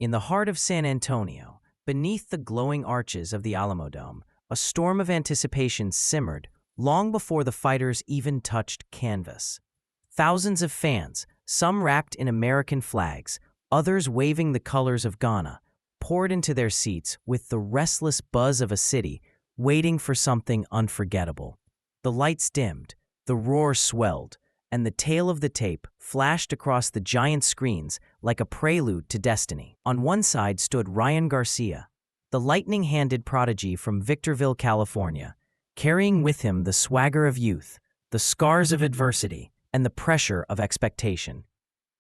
In the heart of San Antonio, beneath the glowing arches of the Alamodome, a storm of anticipation simmered long before the fighters even touched canvas. Thousands of fans, some wrapped in American flags, others waving the colors of Ghana, poured into their seats with the restless buzz of a city waiting for something unforgettable. The lights dimmed, the roar swelled, and the tail of the tape flashed across the giant screens like a prelude to destiny. On one side stood Ryan Garcia, the lightning-handed prodigy from Victorville, California, carrying with him the swagger of youth, the scars of adversity, and the pressure of expectation.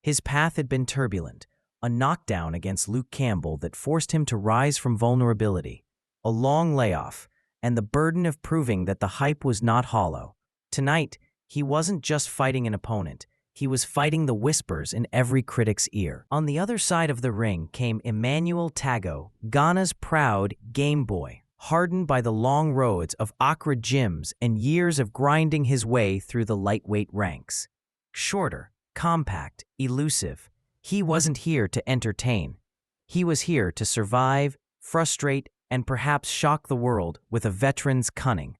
His path had been turbulent, a knockdown against Luke Campbell that forced him to rise from vulnerability, a long layoff, and the burden of proving that the hype was not hollow. Tonight, he wasn't just fighting an opponent, he was fighting the whispers in every critic's ear. On the other side of the ring came Emmanuel Tagoe, Ghana's proud game boy, hardened by the long roads of Accra gyms and years of grinding his way through the lightweight ranks. Shorter, compact, elusive, he wasn't here to entertain. He was here to survive, frustrate, and perhaps shock the world with a veteran's cunning.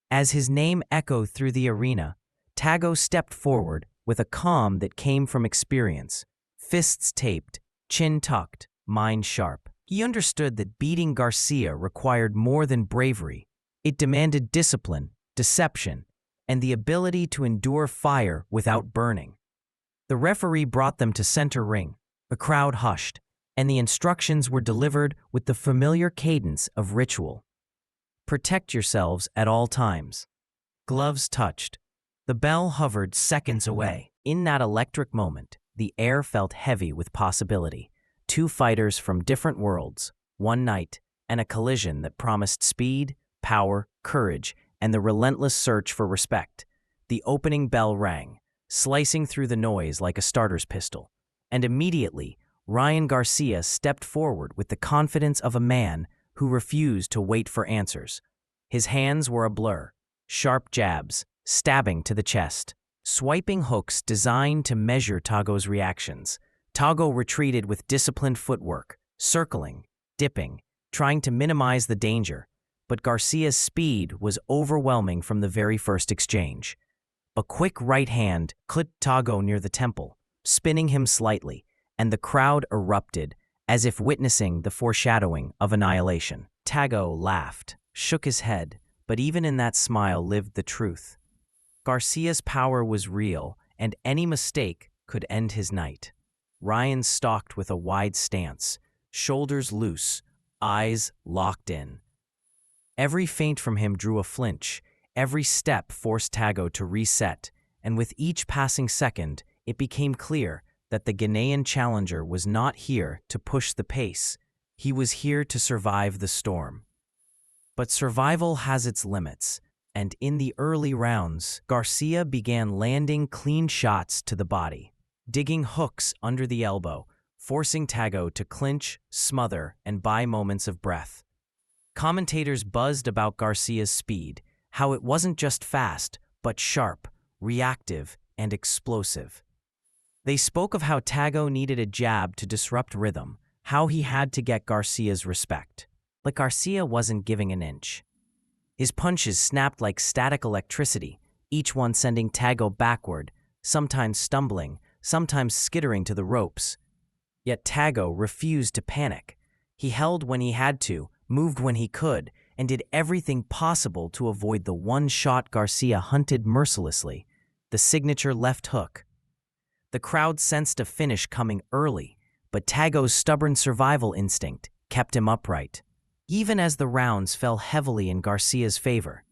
As his name echoed through the arena, Tagoe stepped forward with a calm that came from experience, fists taped, chin tucked, mind sharp. He understood that beating Garcia required more than bravery. It demanded discipline, deception, and the ability to endure fire without burning. The referee brought them to center ring. The crowd hushed, and the instructions were delivered with the familiar cadence of ritual. Protect yourselves at all times. Gloves touched. The bell hovered seconds away. In that electric moment, the air felt heavy with possibility. Two fighters from different worlds, one night, and a collision that promised speed, power, courage, and the relentless search for respect. The opening bell rang, slicing through the noise like a starter's pistol. And immediately, Ryan Garcia stepped forward with the confidence of a man who refused to wait for answers. His hands were a blur, sharp jabs, stabbing to the chest, swiping hooks designed to measure Tagoe's reactions. Tagoe retreated with disciplined footwork, circling, dipping, trying to minimize the danger, but Garcia's speed was overwhelming from the very first exchange. A quick right hand clipped Tagoe near the temple, spinning him slightly, and the crowd erupted, as if witnessing the foreshadowing of annihilation. Tagoe laughed, shook his head, but even in that smile lived the truth. Garcia's power was real, and any mistake could end his night. Ryan stalked with a wide stance, shoulders loose, eyes locked in. Every feint from him drew a flinch, every step forced Tagoe to reset, and with each passing second, it became clear that the Ghanaian challenger was not here to push the pace. He was here to survive the storm. But survival has its limits, and in the early rounds, Garcia began landing clean shots to the body, digging hooks under the elbow, forcing Tagoe to clinch, smother, and buy moments of breath. Commentators buzzed about Garcia's speed, how it wasn't just fast, but sharp, reactive, and explosive. They spoke of how Tagoe needed a jab to disrupt rhythm, how he had to get Garcia's respect. But Garcia wasn't giving an inch. His punches snapped like static electricity, each one sending Tagoe backward, sometimes stumbling, sometimes skittering to the ropes. Yet Tagoe refused to panic. He held when he had to, moved when he could, and did everything possible to avoid the one shot Garcia hunted mercilessly, the signature left hook. The crowd sensed a finish coming early, but Tagoe's stubborn survival instinct kept him upright. Even as the rounds fell heavily in Garcia's favor.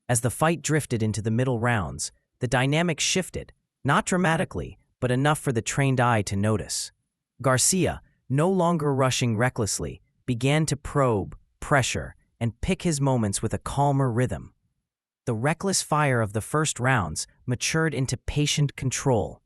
As the fight drifted into the middle rounds, the dynamic shifted, not dramatically, but enough for the trained eye to notice. Garcia, no longer rushing recklessly, began to probe, pressure, and pick his moments with a calmer rhythm. The reckless fire of the first rounds matured into patient control.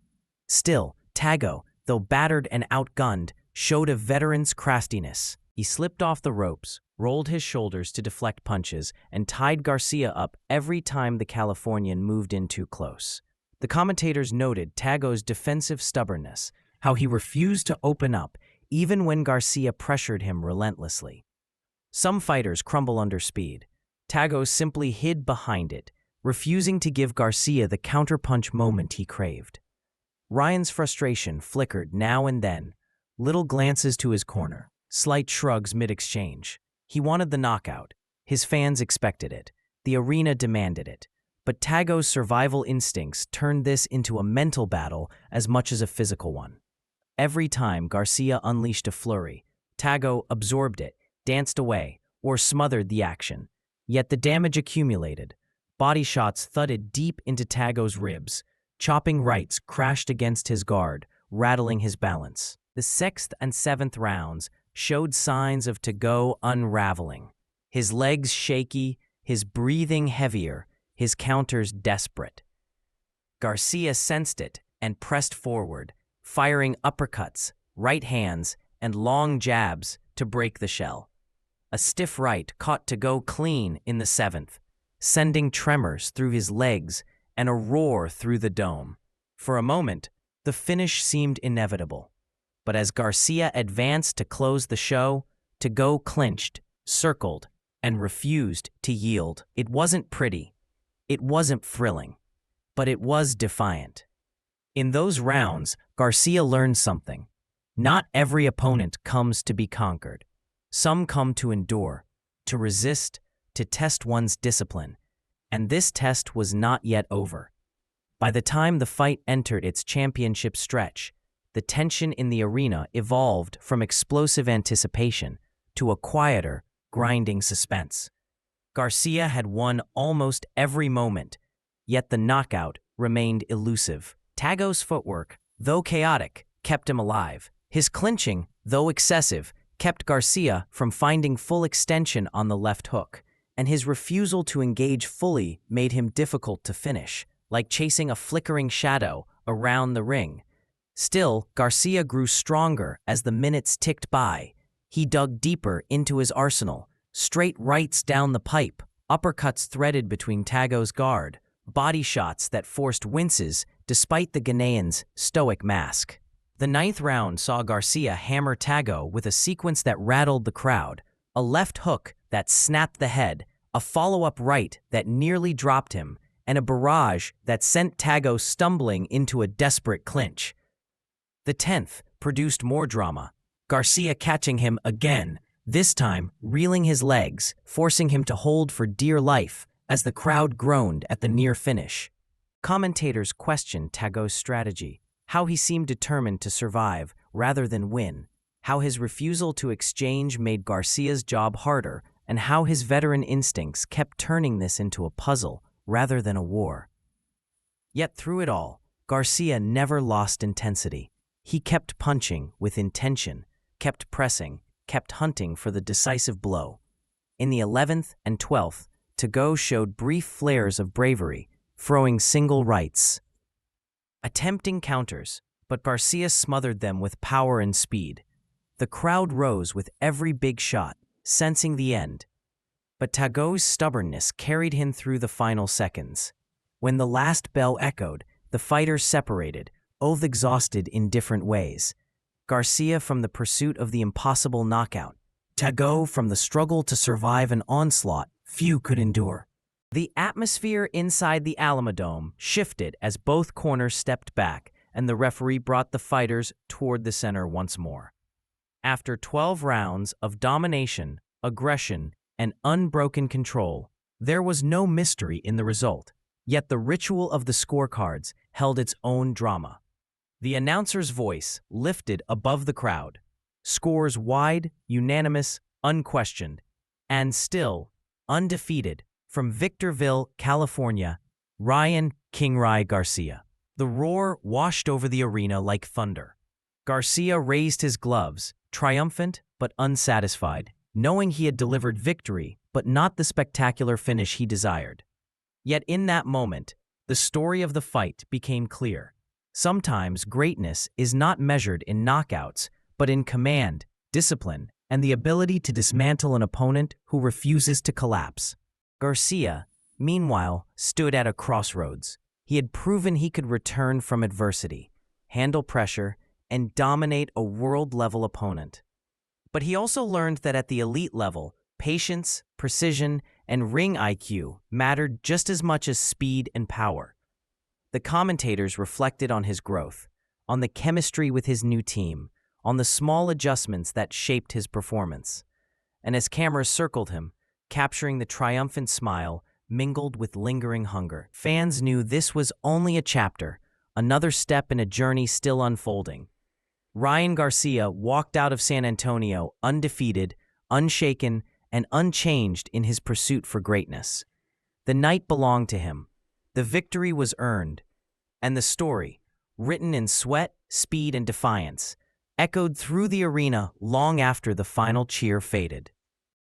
Still, Tagoe, though battered and outgunned, showed a veteran's craftiness. He slipped off the ropes, rolled his shoulders to deflect punches, and tied Garcia up every time the Californian moved in too close. The commentators noted Tagoe's defensive stubbornness, how he refused to open up, even when Garcia pressured him relentlessly. Some fighters crumble under speed. Tagoe simply hid behind it, refusing to give Garcia the counterpunch moment he craved. Ryan's frustration flickered now and then, little glances to his corner, slight shrugs mid-exchange. He wanted the knockout. His fans expected it. The arena demanded it. But Tagoe's survival instincts turned this into a mental battle as much as a physical one. Every time Garcia unleashed a flurry, Tagoe absorbed it, danced away, or smothered the action. Yet the damage accumulated. Body shots thudded deep into Tagoe's ribs. Chopping rights crashed against his guard, rattling his balance. The 6th and 7th rounds showed signs of Tagoe unraveling. His legs shaky, his breathing heavier, his counters desperate. Garcia sensed it and pressed forward, firing uppercuts, right hands, and long jabs to break the shell. A stiff right caught Tagoe clean in the 7th, sending tremors through his legs and a roar through the dome. For a moment, the finish seemed inevitable. But as Garcia advanced to close the show, Tagoe clinched, circled, and refused to yield. It wasn't pretty. It wasn't thrilling. But it was defiant. In those rounds, Garcia learned something. Not every opponent comes to be conquered. Some come to endure, to resist, to test one's discipline. And this test was not yet over. By the time the fight entered its championship stretch, the tension in the arena evolved from explosive anticipation to a quieter, grinding suspense. Garcia had won almost every moment, yet the knockout remained elusive. Tagoe's footwork, though chaotic, kept him alive. His clinching, though excessive, kept Garcia from finding full extension on the left hook, and his refusal to engage fully made him difficult to finish, like chasing a flickering shadow around the ring. Still, Garcia grew stronger as the minutes ticked by. He dug deeper into his arsenal, straight rights down the pipe, uppercuts threaded between Tagoe's guard, body shots that forced winces despite the Ghanaian's stoic mask. The 9th round saw Garcia hammer Tagoe with a sequence that rattled the crowd, a left hook that snapped the head, a follow-up right that nearly dropped him, and a barrage that sent Tagoe stumbling into a desperate clinch. The 10th produced more drama, Garcia catching him again, this time reeling his legs, forcing him to hold for dear life as the crowd groaned at the near finish. Commentators questioned Tagoe's strategy, how he seemed determined to survive rather than win, how his refusal to exchange made Garcia's job harder, and how his veteran instincts kept turning this into a puzzle rather than a war. Yet through it all, Garcia never lost intensity. He kept punching with intention, kept pressing, kept hunting for the decisive blow. In the 11th and 12th, Tagoe showed brief flares of bravery, throwing single rights, attempting counters, but Garcia smothered them with power and speed. The crowd rose with every big shot, sensing the end. But Tagoe's stubbornness carried him through the final seconds. When the last bell echoed, the fighters separated, both exhausted in different ways. Garcia from the pursuit of the impossible knockout, Tagoe from the struggle to survive an onslaught few could endure. The atmosphere inside the Alamodome shifted as both corners stepped back, and the referee brought the fighters toward the center once more. After 12 rounds of domination, aggression, and unbroken control, there was no mystery in the result, yet the ritual of the scorecards held its own drama. The announcer's voice lifted above the crowd. Scores wide, unanimous, unquestioned, and still undefeated from Victorville, California, Ryan "King Ry" Garcia. The roar washed over the arena like thunder. Garcia raised his gloves, triumphant but unsatisfied, knowing he had delivered victory but not the spectacular finish he desired. Yet in that moment, the story of the fight became clear. Sometimes greatness is not measured in knockouts, but in command, discipline, and the ability to dismantle an opponent who refuses to collapse. Garcia, meanwhile, stood at a crossroads. He had proven he could return from adversity, handle pressure, and dominate a world-level opponent. But he also learned that at the elite level, patience, precision, and ring IQ mattered just as much as speed and power. The commentators reflected on his growth, on the chemistry with his new team, on the small adjustments that shaped his performance. And as cameras circled him, capturing the triumphant smile mingled with lingering hunger, fans knew this was only a chapter, another step in a journey still unfolding. Ryan Garcia walked out of San Antonio undefeated, unshaken, and unchanged in his pursuit for greatness. The night belonged to him. The victory was earned. And the story, written in sweat, speed, and defiance, echoed through the arena long after the final cheer faded.